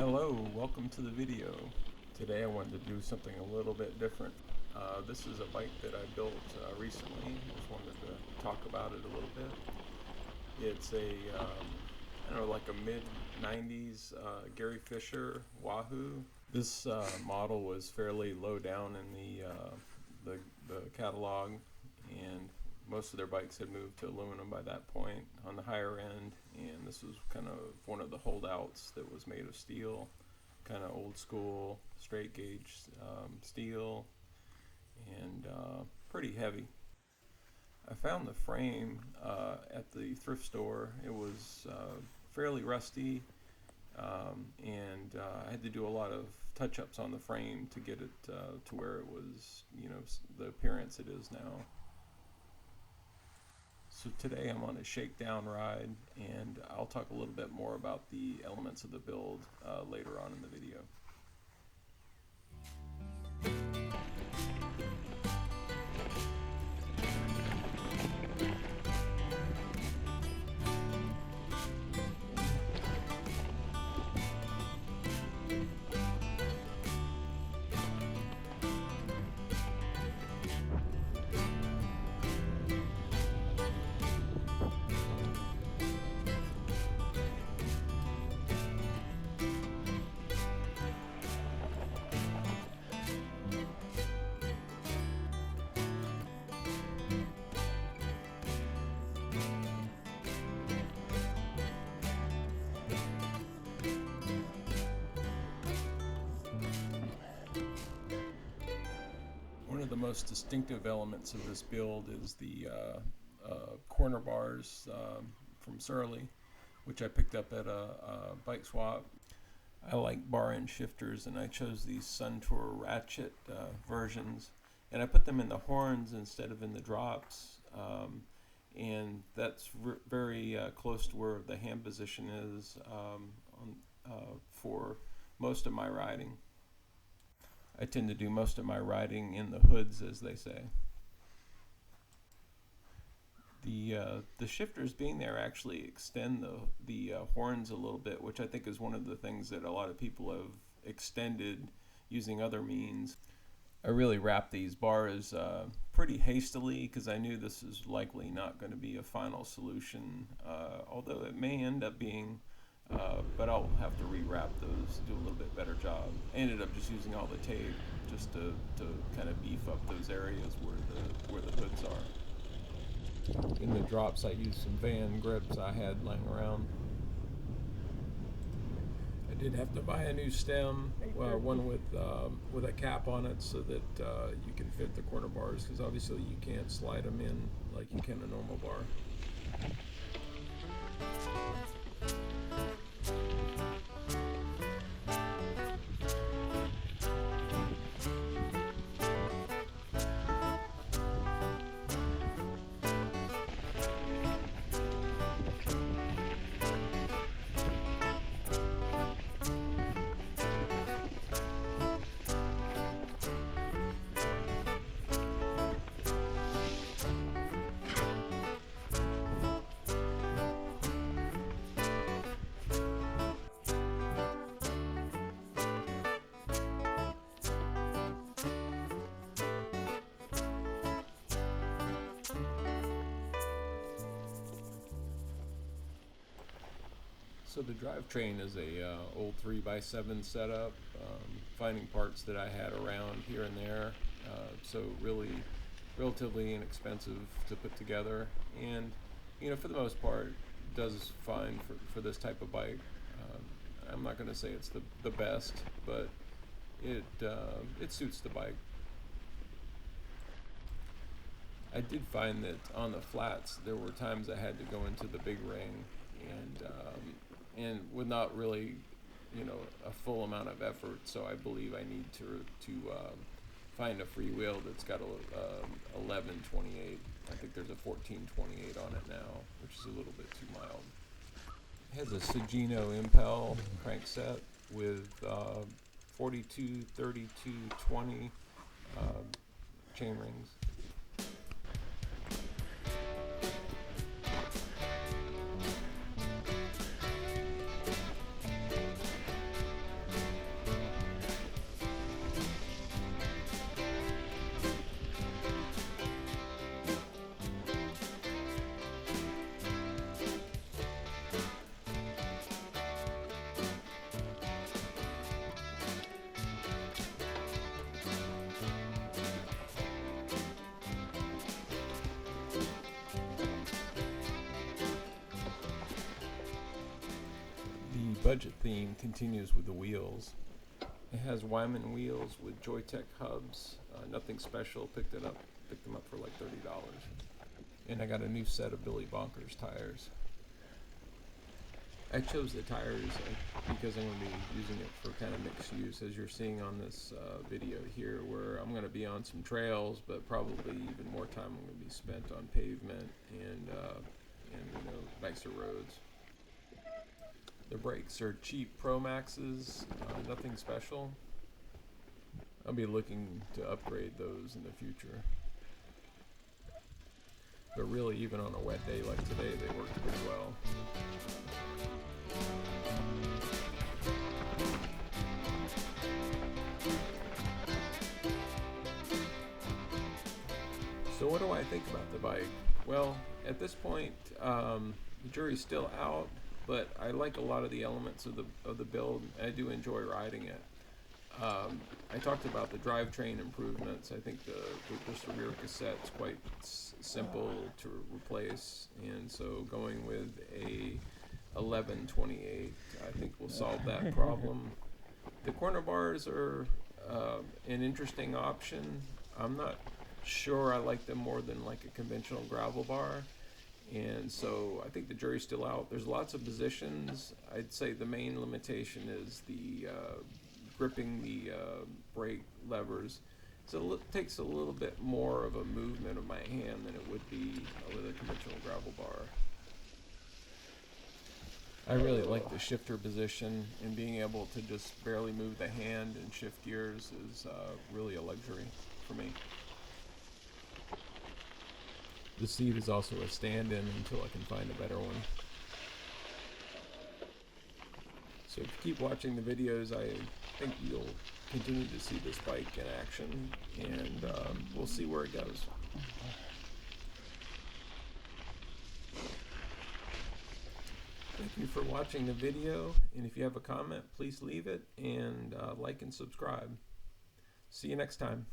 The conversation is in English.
Hello, welcome to the video. Today I wanted to do something a little bit different. This is a bike that I built recently. Just wanted to talk about it a little bit. It's I don't know, like a mid-90s Gary Fisher Wahoo. This model was fairly low down in the catalog, and most of their bikes had moved to aluminum by that point on the higher end, and this was kind of one of the holdouts that was made of steel, kind of old school straight gauge steel, and pretty heavy. I found the frame at the thrift store. It was fairly rusty, and I had to do a lot of touch-ups on the frame to get it to where it was, the appearance it is now. So today I'm on a shakedown ride, and I'll talk a little bit more about the elements of the build later on in the video. One of the most distinctive elements of this build is the corner bars from Surly, which I picked up at a bike swap. I like bar end shifters, and I chose these Suntour ratchet versions, and I put them in the horns instead of in the drops, and that's very close to where the hand position is for most of my riding. I tend to do most of my riding in the hoods, as they say. The shifters being there actually extend the horns a little bit, which I think is one of the things that a lot of people have extended using other means. I really wrapped these bars pretty hastily because I knew this is likely not going to be a final solution, although it may end up being. But I'll have to rewrap those, do a little bit better job. I ended up just using all the tape just to kind of beef up those areas where the hoods are. In the drops, I used some Van grips I had laying around. I did have to buy a new stem, one with a cap on it, so that you can fit the corner bars, because obviously you can't slide them in like you can a normal bar. So the drivetrain is a old 3x7 setup, finding parts that I had around here and there, so really relatively inexpensive to put together, and for the most part does fine for this type of bike. I'm not going to say it's the best, but it suits the bike. I did find that on the flats there were times I had to go into the big ring, and with not really, a full amount of effort. So I believe I need to find a free wheel that's got a 1128. I think there's a 1428 on it now, which is a little bit too mild. It has a Sugino Impel crankset with 42, 32, 20 chain rings. budget theme continues with the wheels. It has Wyman wheels with Joytech hubs. Nothing special. Picked them up for like $30. And I got a new set of Billy Bonkers tires. I chose the tires because I'm going to be using it for kind of mixed use, as you're seeing on this video here, where I'm going to be on some trails, but probably even more time I'm going to be spent on pavement and nicer roads. The brakes are cheap Pro Maxes, nothing special. I'll be looking to upgrade those in the future. But really, even on a wet day like today, they worked pretty well. So what do I think about the bike? Well, at this point, the jury's still out, but I like a lot of the elements of the build. I do enjoy riding it. I talked about the drivetrain improvements. I think just the rear cassette's quite simple to replace, and so going with a 1128, I think will solve that problem. The corner bars are an interesting option. I'm not sure I like them more than like a conventional gravel bar, and so I think the jury's still out. There's lots of positions. I'd say the main limitation is the gripping the brake levers. So it takes a little bit more of a movement of my hand than it would be with a conventional gravel bar. I really like the shifter position, and being able to just barely move the hand and shift gears is really a luxury for me. The seat is also a stand-in until I can find a better one. So if you keep watching the videos, I think you'll continue to see this bike in action, and we'll see where it goes. Thank you for watching the video, and if you have a comment, please leave it, and like and subscribe. See you next time.